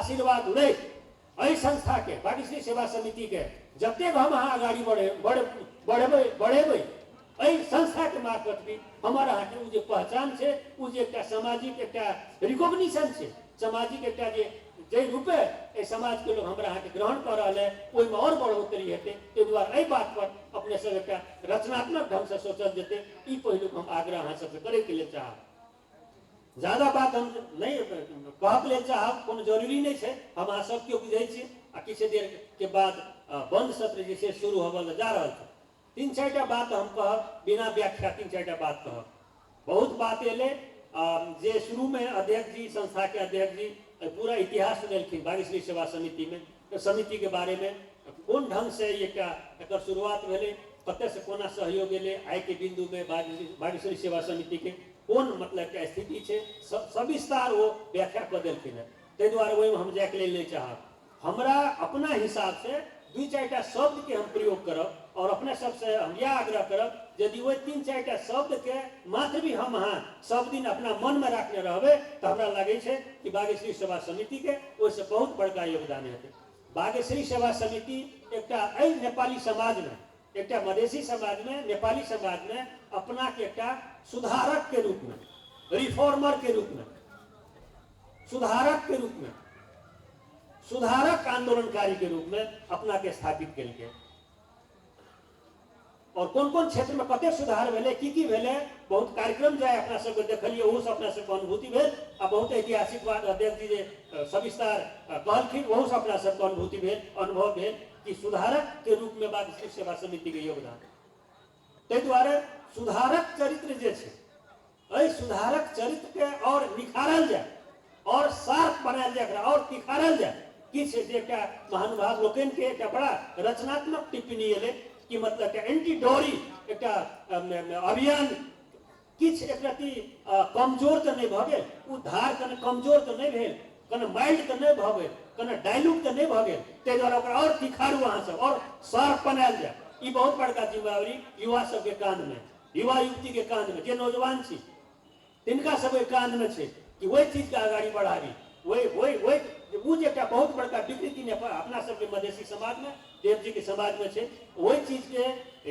आशीर्वाद उड़े एहि संस्था के भाग्यश्री सेवा समिति के जतेक हम अहाँ आगाड़ी बढ़ेबै एहि संस्था के मार्फत भी हमारा अहाँ के जे पहचान है वो जे एक सामाजिक एक रिकॉग्निशन है सामाजिक एक जे रूपे ए समाज के लोग हमरा अहाँ के ग्रहण कर रहा है ओहि में और बढ़ोतरी हेतै ताहि दुआरे एहि बात पर अपने सब एक रचनात्मक ढंग से सोचल जेतै ई पहिलुक हम आग्रह अहाँ सबसे करे के लिए चाहब। ज्यादा बात हम नहीं कहब ले चाहब कोनो जरूरी नहीं है हम अहाँ सब केओ बुझै छी आ किछ देर के बाद बंद सत्र जे छै शुरू होबे जा रहल छै। तीन चारिटा बात हम कहब बिना व्याख्या तीन चारिटा बात कहब। बहुत बात एले जे शुरू में अध्यक्ष जी संस्था के अध्यक्ष जी पूरा इतिहास सुनेलखिन भाग्यश्री सेवा समिति में समिति के बारे में कौन ढंग से एक शुरुआत भेले कते से कोना सहयोग एले आय के बिंदु में भाग्यश्री सेवा समिति के कौन मतलब के स्थिति है सविस्तार वो व्याख्या कर देलखिन है। ताहि दुआरे वही हम जाके ले नहीं चाहब। हमरा अपना हिसाब से दुई चारिटा शब्द के हम प्रयोग करब और अपने सबसे हम यह आग्रह करब यदि वही तीन चारिटा शब्द के मात्र भी हम अहाँ सब दिन अपना मन में रखने रहबे तो हमरा लगे छै कि भाग्यश्री सेवा समिति के ओहिसे बहुत बड़का योगदान हेतै। भाग्यश्री सेवा समिति एकटा एहि नेपाली समाज में एकटा मधेसी समाज में नेपाली समाज में अपना के एकटा सुधारक के रूप में रिफॉर्मर के रूप में सुधारक के रूप में सुधारक आंदोलनकारी के रूप में अपना के स्थापित केलकै और कौन कौन क्षेत्र में कते सुधार भेले की भेले बहुत कार्यक्रम जाए अपना सबके देखलिए ओहो से अपना सबके अनुभूति भेल आ बहुत ऐतिहासिक बात अध्यक्ष जी जे सविस्तार कहलखिन ओहो से अपना सबके अनुभूति भेल अनुभव भेल कि सुधारक के रूप में भाग्यश्री सेवा समिति के योगदान। ताहि दुआरे सुधारक चरित्र जे छै एहि सुधारक चरित्र के और निखारल जाए और सार्थ बनायल जाए और तिखारल जाए किछ एकटा महानुभाव लोकन के एकटा बड़ा रचनात्मक टिप्पणी एले कि मतलब के एंटी डोरी एक अभियान किछ एक रति कमजोर तो नहीं भ गेल उद्धार कने कमजोर तो नहीं भेल कने माइल्ड तो नहीं भ गेल कने डायलूट तो नहीं भ गेल ताहि दुआरे ओकरा और तिखारू अहाँ सब और शार्प बनायल जाए। ई बहुत बड़का जिम्मेवारी युवा सब के कांध में युवा युवती के कांध में जे नौजवान छी तिनका सब के कांध में छै कि वही चीज के आगाड़ी बढ़ाबी वही वो जे बहुत बड़का विकृति अपना सबके मधेसी समाज में देव जी के समाज में है वही चीज के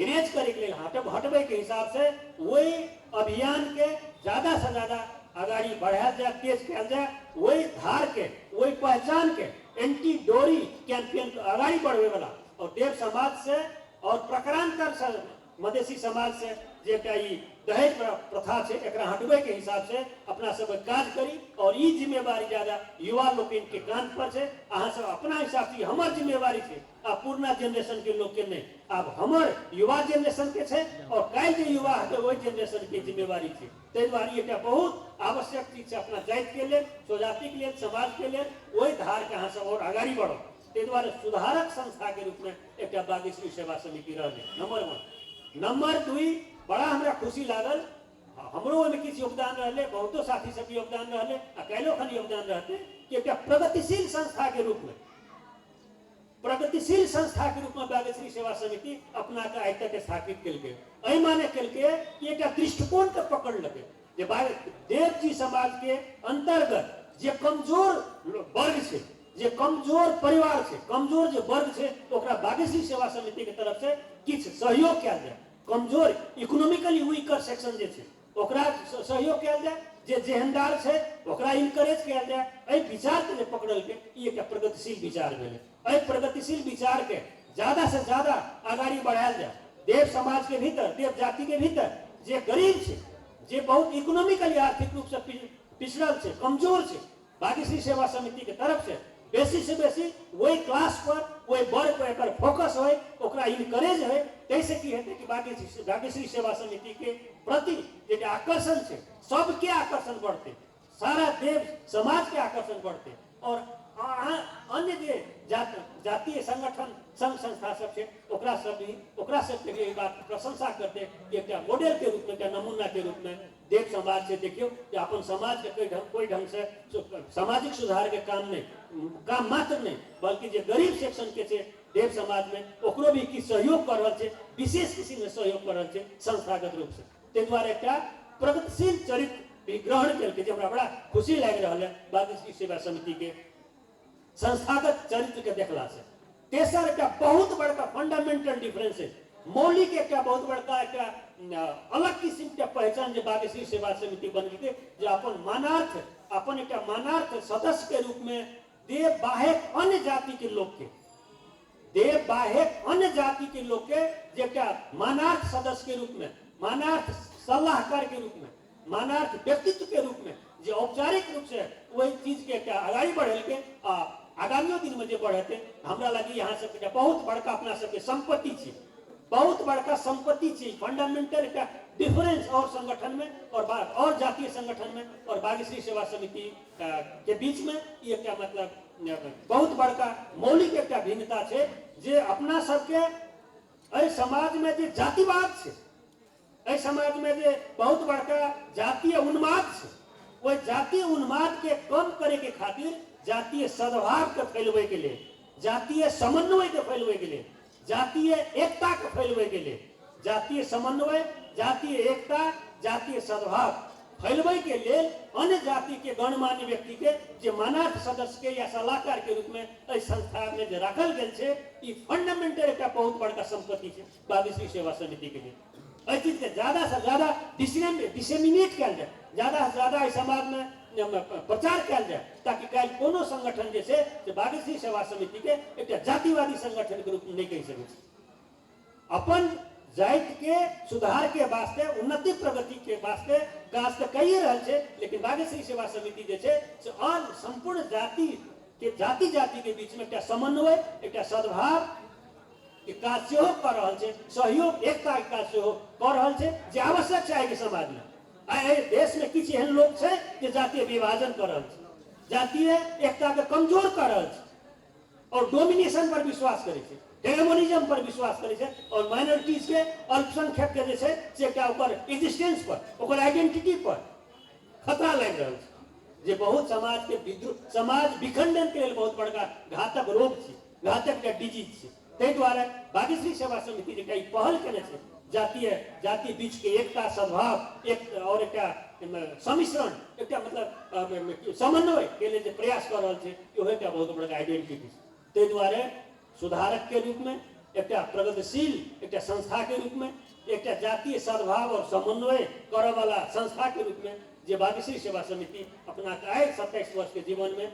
इरेज करे के लिए हटबे के हिसाब से वही अभियान के ज्यादा से ज्यादा आगाड़ी बढ़ाया जाए तेज किया जाए वही धार के वही पहचान के एंटी डोरी कैंपेन आगाड़ी बढ़े वाला और देव समाज से और प्रकारांतर से मधेसी समाज से जे दहेज प्रथा है एक हटबे के हिसाब से अपना सब काज करी और ई जिम्मेवारी ज्यादा युवा लोग के कांध पर है। अहाँ सब अपना हिसाब से हमार जिम्मेवारी है आ पुरना जनरेशन के लोग के नहीं अब हमार युवा जनरेशन के है और कल जो युवा है वही जनरेशन के जिम्मेवारी है। ताहि दुआरे एक बहुत आवश्यक चीज है अपना जाति के लिए स्वजाति के लिए समाज के लिए वही धार के अहाँ सब और आगाड़ी बढ़ो। ताहि दुआरे सुधारक संस्था के रूप में एक भाग्यश्री सेवा समिति रहे नंबर 1। नंबर 2 बड़ा हमरा खुशी लागल हमरो में किछु योगदान रहे बहुतो साथी सब योगदान रहे अकेलो खन योगदान रहते कि एक प्रगतिशील संस्था के रूप में भाग्यश्री सेवा समिति अपना के आइ तक स्थापित केलकै। एहि माने केलकै कि एक दृष्टिकोण के पकड़ लगे जे देव जी समाज के अंतर्गत जे कमजोर वर्ग है जे कमजोर परिवार है कमजोर जो वर्ग है ओकरा भाग्यश्री सेवा समिति के तरफ से किछु सहयोग किया जाए। कमजोर इकोनॉमिकली वीकर सेक्शन जे छै ओकरा सहयोग किया जाए जे जेहनदार छै ओकरा इनकरेज किया जाए। एहि विचार के जे पकड़ल के ई एक प्रगतिशील विचार भेलै। एहि प्रगतिशील विचार के ज्यादा से ज्यादा आगाड़ी बढ़ायल जाए। देव समाज के भीतर देव जाति के भीतर जे गरीब छै जे बहुत इकोनॉमिकली आर्थिक रूप से पिछड़ल छै कमजोर छै भाग्यश्री सेवा समिति के तरफ से बेसी से बेसी वही क्लास पर वही वर्ग पर एक फोकस हो ओकरा इनकरेज है। तैसे की हेतै कि भाग्यश्री सेवा समिति के प्रति जे आकर्षण है सबके आकर्षण बढ़ते सारा देव समाज के आकर्षण बढ़ते और अन्य जे जातीय संगठन संघ संस्था सब है ओकरा सब के बात प्रशंसा करते कि एक मॉडल के रूप में एक नमूना के रूप में देव समाज से देखियो कि अपन समाज के कोई ढंग से सामाजिक सुधार के काम मात्र नहीं बल्कि जो गरीब सेक्शन के छे देव समाज में ओकरो भी की सहयोग कर रहल छे विशेष किसी में सहयोग कर रहल छे संस्थागत रूप से। ताहि दुआरे एकटा प्रगतिशील चरित्र भी ग्रहण करके हमरा बड़ा खुशी लाग रहा है भाग्यश्री सेवा समिति के संस्थागत चरित्र के देखला से। तेसर एक बहुत बड़का फंडामेंटल डिफरेंस है, मौलिक एक बहुत बड़का एक अलग किस्म के पहचान जो बागेश्वरी सेवा समिति बन गई जो अपन मानार्थ अपन एक मानार्थ सदस्य के रूप में देव बाहेक अन्य जाति के लोग के देव बाहेक अन्य जाति के लोग के जो क्या मानार्थ सदस्य के रूप में, मानार्थ सलाहकार के रूप में, मानार्थ व्यक्तित्व के रूप में जो औपचारिक रूप से वही चीज के क्या आगाड़ी बढ़े के आगामी दिन में जो बढ़े हमरा लगी यहाँ से बहुत बड़का अपना सबके संपत्ति थी, बहुत बड़का संपत्ति थी। फंडामेंटल का डिफरेंस और संगठन में और जातीय संगठन में और बागेश्वरी सेवा समिति के बीच में ये क्या मतलब बहुत बड़का मौलिक एक भिन्नता है जे अपना सबके समाज में जो जातिवाद है, समाज में जो बहुत बड़का जातीय उन्माद है, वो जातीय उन्माद के कम करे के खातिर जातीय सद्भाव के फैलवे के लिए, जातीय समन्वय के फैलवे के लिए, जातीय एकता के फैलवे के लिए, जातीय समन्वय, जातीय एकता, जातीय सद्भाव फैलवे के लिए अन्य जाति के गणमान्य व्यक्ति के जो मानार्थ सदस्य के या सलाहकार के रूप में संस्था में जो रखल गए ये फंडामेंटल एक बहुत बड़का संपत्ति है बागेश्वरी सेवा समिति के लिए। चीज के ज्यादा से ज्यादा डिसेमिनेट किया जाए, ज्यादा से ज्यादा समाज में प्रचार किया जाए ताकि कल कोनो संगठन जैसे बागेश्वरी सेवा समिति के एक जातिवादी संगठन के रूप में नहीं कह सके। अपन जाति के सुधार के वास्ते, उन्नति प्रगति के वास्ते काज तो कई रहा है, लेकिन बागेश्वरी सेवा समिति जैसे और संपूर्ण जाति के जाति के बीच में एक समन्वय, एक सद्भाव के काज कर रहा है, सहयोग एकता के काज कर रहा है जो आवश्यक है समाज में। देश में किसी एहन लोग है जो जातीय विभाजन कर रहा है, जातीय एकता के कमजोर कर रहा है और डोमिनेशन पर विश्वास करे, हेगेमोनिज्म पर विश्वास करे और माइनॉरिटीज के अल्पसंख्यक के जैसे से क्या ओकर एग्जिस्टेंस पर, ओकर आइडेंटिटी पर खतरा लग रहा है जे बहुत समाज के विद्रोह, समाज विखंडन के लिए बहुत बड़का घातक रोग है, घातक डिजीज है। ते द्वारा बागेश्वरी सेवा समिति ने कई पहल करने से जाति बीच के एकता, सद्भाव एक और एक सम्मिश्रण, एक मतलब समन्वय के लिए प्रयास कर रहा है, यो है बहुत बड़ा आइडेंटिटी। ते द्वारा सुधारक के रूप में, एक प्रगतिशील एक संस्था के रूप में, एक जातीय सद्भाव और समन्वय करे वाला संस्था के रूप में जो बागेश्वरी सेवा समिति अपना 27 वर्ष के जीवन में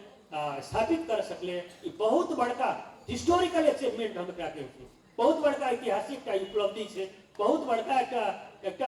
स्थापित कर सकले, ये बहुत बड़का हिस्टोरिकल अचीवमेंट हम कहते हैं, बहुत बड़का ऐतिहासिक उपलब्धि है, बहुत बड़का एक